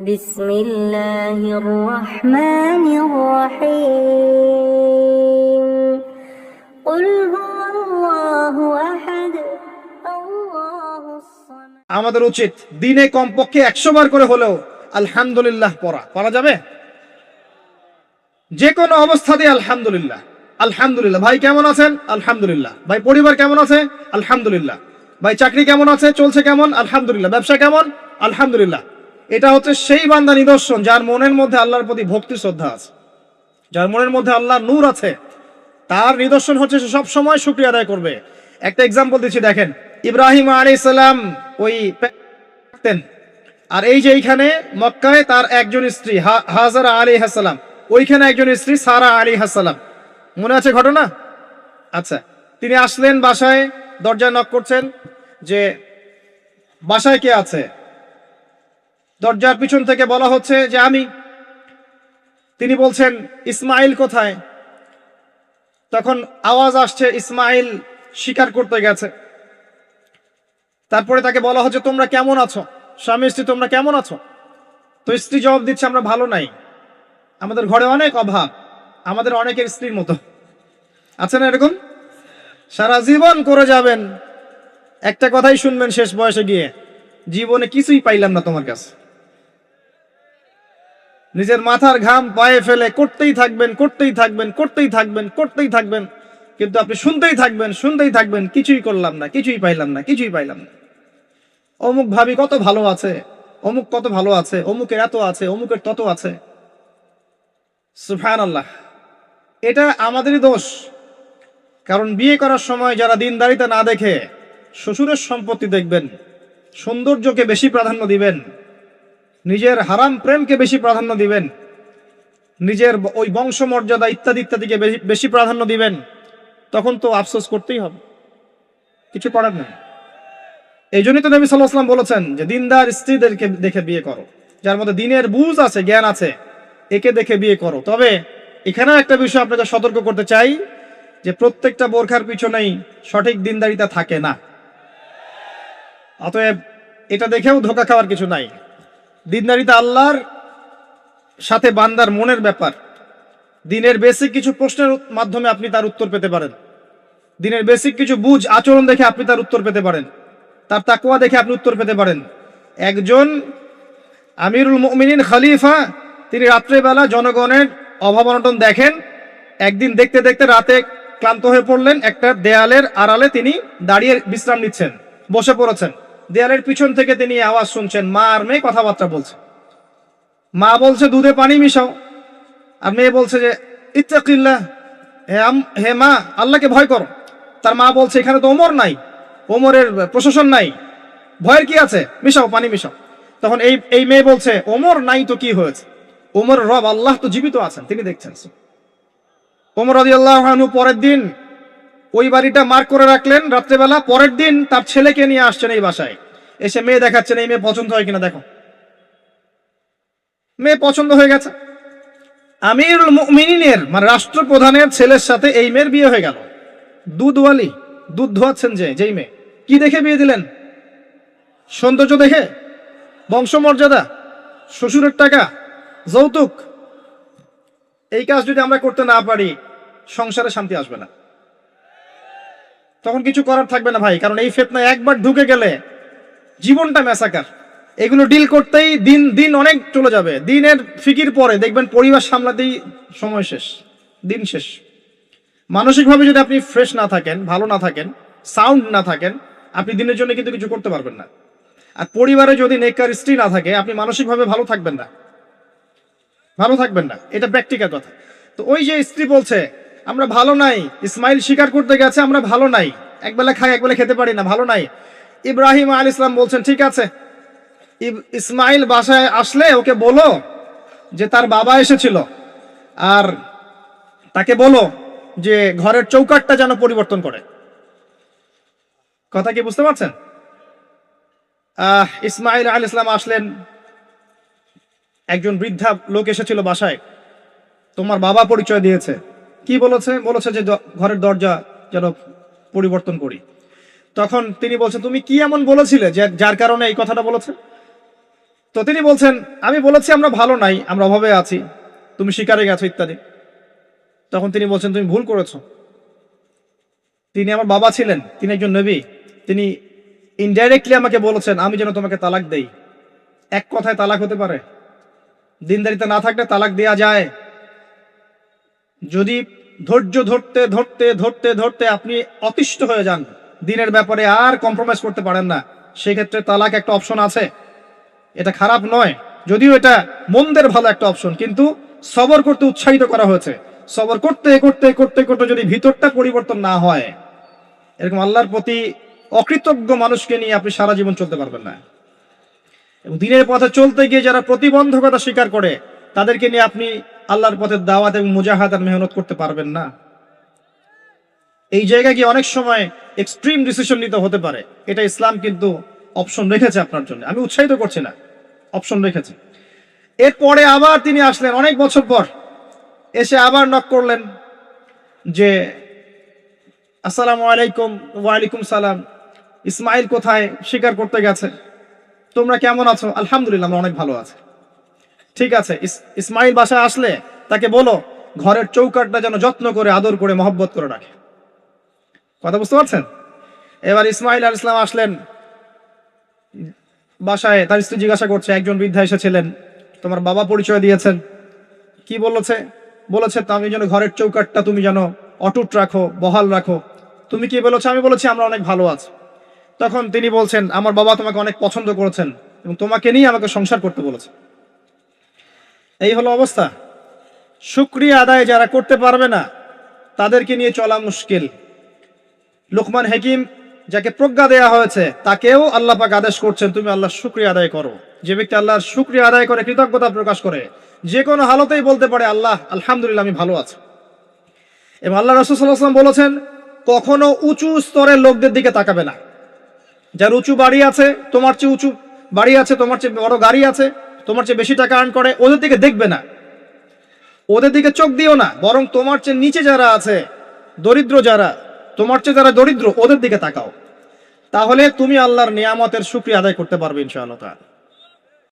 বিসমিল্লাহির রহমানির রহিম। কুল হুয়াল্লাহু আহাদ আল্লাহুস সামাদ। আমাদের উচিত দিনে কমপক্ষে 100 বার করে হলেও আলহামদুলিল্লাহ পড়া যাবে। যে কোনো অবস্থাতে আলহামদুলিল্লাহ আলহামদুলিল্লাহ। ভাই কেমন আছেন? আলহামদুলিল্লাহ। ভাই পরিবার কেমন আছে? আলহামদুলিল্লাহ। ভাই চাকরি কেমন আছে, চলছে কেমন? আলহামদুলিল্লাহ। ব্যবসা কেমন? আলহামদুলিল্লাহ। এটা হচ্ছে সেই বান্দা নিদর্শন যার মনের মধ্যে আল্লাহর প্রতি ভক্তি শ্রদ্ধা আছে, যার মনের মধ্যে আল্লাহর নূর আছে। তার নিদর্শন হচ্ছে সে সব সময় শুকরিয়া আদায় করবে। একটা এক্সাম্পল দিচ্ছি, দেখেন ইব্রাহিম আলাইহিস সালাম ওই থাকতেন, আর এই যে এইখানে মক্কায় তার একজন স্ত্রী হাজারা আলাইহিস সালাম, ওইখানে একজন স্ত্রী সারা আলাইহিস সালাম। মনে আছে ঘটনা? আচ্ছা, তিনি আসলেন বাসায়, দরজায় নক করছেন যে বাসায় কে আছে? দরজার পিছন থেকে বলা হচ্ছে যে আমি। তিনি বলছেন ইসমাইল কোথায়? তখন আওয়াজ আসছে ইসমাইল শিকার করতে গেছে। তারপরে তাকে বলা হচ্ছে তোমরা কেমন আছো, স্বামী স্ত্রী তোমরা কেমন আছো? তো স্ত্রী জবাব দিচ্ছে আমরা ভালো নাই, আমাদের ঘরে অনেক অভাব, আমাদের অনেকের স্ত্রীর মতো। আছে না এরকম? সারা জীবন করে যাবেন, একটা কথাই শুনবেন শেষ বয়সে গিয়ে, জীবনে কিছুই পাইলাম না তোমার কাছে। নিজের মাথার ঘাম পায়ে ফেলে করতেই থাকবেন করতেই থাকবেন করতেই থাকবেন করতেই থাকবেন, কিন্তু আপনি শুনতেই থাকবেন কিছুই করলাম না, কিছুই পাইলাম না, কিছুই পাইলাম না। অমুক ভাবি কত ভালো আছে, অমুক কত ভালো আছে, অমুকের এত আছে, অমুকের তত আছে। সুবহানাল্লাহ। এটা আমাদেরই দোষ। কারণ বিয়ে করার সময় যারা দিনদারিতা না দেখে শ্বশুরের সম্পত্তি দেখবেন, সৌন্দর্যকে বেশি প্রাধান্য দিবেন, নিজের হারাম প্রেমকে বেশি প্রাধান্য দিবেন, নিজের ওই বংশমর্যাদা ইত্যাদি ইত্যাদিকে বেশি প্রাধান্য দিবেন, তখন তো আফসোস করতেই হবে, কিছু করার নেই। এই জন্যই তো নবী সাল্লাল্লাহু আলাইহি ওয়াসাল্লাম বলেছেন যে দিনদার স্ত্রীদেরকে দেখে বিয়ে করো, যার মধ্যে দিনের বুঝ আছে, জ্ঞান আছে, একে দেখে বিয়ে করো। তবে এখানেও একটা বিষয় আপনাকে সতর্ক করতে চাই যে প্রত্যেকটা বোরখার পিছনেই সঠিক দিনদারিতা থাকে না। অতএব এটা দেখেও ধোঁকা খাওয়ার কিছু নাই। দিনদারিতা আল্লাহর সাথে বান্দার মনের ব্যাপার। দিনের বেসিক কিছু প্রশ্নের মাধ্যমে আপনি তার উত্তর পেতে পারেন, দিনের বেসিক কিছু বুঝ আচরণ দেখে আপনি তার উত্তর পেতে পারেন, তার তাকওয়া দেখে আপনি উত্তর পেতে পারেন। একজন আমিরুল মুমিনিন খলিফা, তিনি রাত্রেবেলা জনগণের অভাব অনটন দেখেন। একদিন দেখতে দেখতে রাতে ক্লান্ত হয়ে পড়লেন, একটা দেয়ালের আড়ালে তিনি দাঁড়িয়ে বিশ্রাম নিচ্ছেন, বসে পড়েছেন। দেয়ালের পিছন থেকে তিনি আওয়াজ শুনছেন, মা আর মেয়ে কথাবার্তা বলছে। মা বলছে দুধে পানি মিশাও, আর মেয়ে বলছে যে ইত্তাকিল্লাহ, হে মা আল্লাহকে ভয় করো। তার মা বলছে এখানে তো ওমর নাই, ওমরের প্রশাসন নাই, ভয়ের কি আছে, মিশাও পানি মিশাও। তখন এই মেয়ে বলছে ওমর নাই তো কি হয়েছে, ওমর রব আল্লাহ তো জীবিত আছেন, তিনি দেখছেন। ওমর রাদিয়াল্লাহু আনহু পরের দিন ওই বাড়িটা মার্ক করে রাখলেন রাত্রেবেলা। পরের দিন তার ছেলেকে নিয়ে আসছেন এই বাসায়, এসে মেয়ে দেখাচ্ছেন, এই মেয়ে পছন্দ হয় কিনা দেখো। মেয়ে পছন্দ হয়ে গেছে। আমিরুল মুমিনিনের মানে রাষ্ট্রপ্রধানের ছেলের সাথে এই মেয়ের বিয়ে হয়ে গেল। দুধওয়ালি, দুধ ধোয়াচ্ছেন যেই মেয়ে। কি দেখে বিয়ে দিলেন? সৌন্দর্য দেখে? বংশমর্যাদা? শ্বশুরের টাকা? যৌতুক? এই কাজ যদি আমরা করতে না পারি, সংসারে শান্তি আসবে না, তখন কিছু করার থাকবে না ভাই। কারণ এই ফিতনায় একবার ঢুকে গেলে জীবনটা ম্যাসাকার। এগুলো ডিল করতেই দিন অনেক চলে যাবে। দিনের ফিকির পরে দেখবেন পরিবার সামলাতেই সময় শেষ, দিন শেষ। মানসিকভাবে যদি আপনি ফ্রেশ না থাকেন, ভালো না থাকেন, সাউন্ড না থাকেন, আপনি দিনের জন্য কিন্তু কিছু করতে পারবেন না। আর পরিবারে যদি নেককার স্ত্রী না থাকে, আপনি মানসিকভাবে ভালো থাকবেন না, এটা প্র্যাকটিক্যাল কথা। তো ওই যে স্ত্রী বলছে আমরা ভালো নাই, ইসমাইল শিকার করতে গেছে, আমরা ভালো নাই, একবেলা খাই একবেলা খেতে পারি না, ভালো নাই। ইব্রাহিম আলাইহিস সালাম বলছেন ঠিক আছে, ইসমাইল বাসায় আসলে ওকে বলো যে তার বাবা এসেছিল, আর তাকে বলো যে ঘরের চৌকাঠটা যেন পরিবর্তন করে। কথা কি বুঝতে পারছেন? ইসমাইল আলাইহিস সালাম আসলেন, একজন বৃদ্ধা লোক এসেছিল বাসায়, তোমার বাবা পরিচয় দিয়েছে। কি বলেছে যে ঘরের দরজা যেন পরিবর্তন করি। তখন তিনি বলছেন তুমি কি এমন বলেছিলে যার কারণে এই কথাটা বলেছে? তো তিনি বলছেন, আমি বলেছি আমরা ভালো নাই, আমরা অভাবে আছি, তুমি শিকারে গেছো ইত্যাদি। তখন তিনি বলছেন, তুমি ভুল করেছো। তিনি আমার বাবা ছিলেন, তিনি একজন নবী, তিনি ইনডাইরেক্টলি আমাকে বলেছেন আমি যেন তোমাকে তালাক দেই। এক কথায় তালাক হতে পারে? দিনদারিতা না থাকলে তালাক দেয়া যায়। যদি ধৈর্য ধরতে ধরতে ধরতে ধরতে আপনি অতিষ্ঠ হয়ে যান, দিনের ব্যাপারে আর কম্প্রোমাইজ করতে পারেন না, সেক্ষেত্রে তালাক একটা অপশন আছে। এটা খারাপ নয়, যদিও এটা মন্দের ভালো একটা অপশন, কিন্তু সবর করতে উৎসাহিত করা হয়েছে। সবর করতে করতে করতে করতে যদি ভিতরটা পরিবর্তন না হয়, এরকম আল্লাহর প্রতি অকৃতজ্ঞ মানুষকে নিয়ে আপনি সারা জীবন চলতে পারবেন না। এবং দিনের পথে চলতে গিয়ে যারা প্রতিবন্ধকতা স্বীকার করে, তাদেরকে নিয়ে আপনি আল্লাহর পথে দাওয়াত এবং মুজাহাদার মেহনত করতে পারবেন না। এই জায়গায় গিয়ে অনেক সময় এক্সট্রিম ডিসিশন নিতে হতে পারে। এটা ইসলাম কিন্তু অপশন রেখেছে আপনার জন্য, আমি উৎসাহিত করছি না, অপশন রেখেছে। এরপরে আবার তিনি আসলেন অনেক বছর পর, এসে আবার নক করলেন যে আসসালামু আলাইকুম। ওয়ালাইকুম সালাম। ইসমাইল কোথায়? শিকার করতে গেছে। তোমরা কেমন আছো? আলহামদুলিল্লাহ, আমরা অনেক ভালো আছি। ঠিক আছে, ইসমাইল বাসায় আসলে তাকে বলো ঘরের চৌকাঠটা যেন যত্ন করে আদর করে মহব্বত করে রাখে। কথা বুঝতে পারছেন? এবার ইসমাইল আলাইহিস সালাম আসলেন বাসায়, তার স্ত্রী জিজ্ঞাসা করছে, একজন বৃদ্ধা এসেছিলেন, তোমার বাবা পরিচয় দিয়েছেন, কি বলেছে? বলেছে তুমি যেন ঘরের চৌকাঠটা তুমি যেন অটুট রাখো, বহাল রাখো। তুমি কি বলেছো? আমি বলেছি আমরা অনেক ভালো আছি। তখন তিনি বলছেন, আমার বাবা তোমাকে অনেক পছন্দ করেছেন এবং তোমাকে নিয়ে আমাকে সংসার করতে বলেছে। এই হলো অবস্থা। শুকরিয়া আদায় যারা করতে পারবে না, তাদেরকে নিয়ে চলা মুশকিল। লুকমান হাকিম, যাকে প্রজ্ঞা দেয়া হয়েছে, তাকেও আল্লাহ পাক আদেশ করছেন তুমি আল্লাহর শুকরিয়া আদায় করো। যে ব্যক্তি আল্লাহর শুকরিয়া আদায় করে, কৃতজ্ঞতা প্রকাশ করে, যে কোনো হালতেই বলতে পারে আল্লাহ আলহামদুলিল্লাহ আমি ভালো আছি। এবং আল্লাহ রাসূল সাল্লাল্লাহু আলাইহি ওয়াসাল্লাম বলেছেন, কখনো উঁচু স্তরের লোকদের দিকে তাকাবে না। যার উঁচু বাড়ি আছে, তোমার চেয়ে উঁচু বাড়ি আছে, তোমার চেয়ে বড় গাড়ি আছে, তোমার চেয়ে বেশি টাকা আর্ন করে, ওদের দিকে দেখবে না, ওদের দিকে চোখ দিও না। বরং তোমার চেয়ে নিচে যারা আছে, দরিদ্র যারা, তোমার চেয়ে যারা দরিদ্র, ওদের দিকে তাকাও। তাহলে তুমি আল্লাহর নিয়ামতের শুকরিয়া আদায় করতে পারবে ইনশাআল্লাহ তাআলা।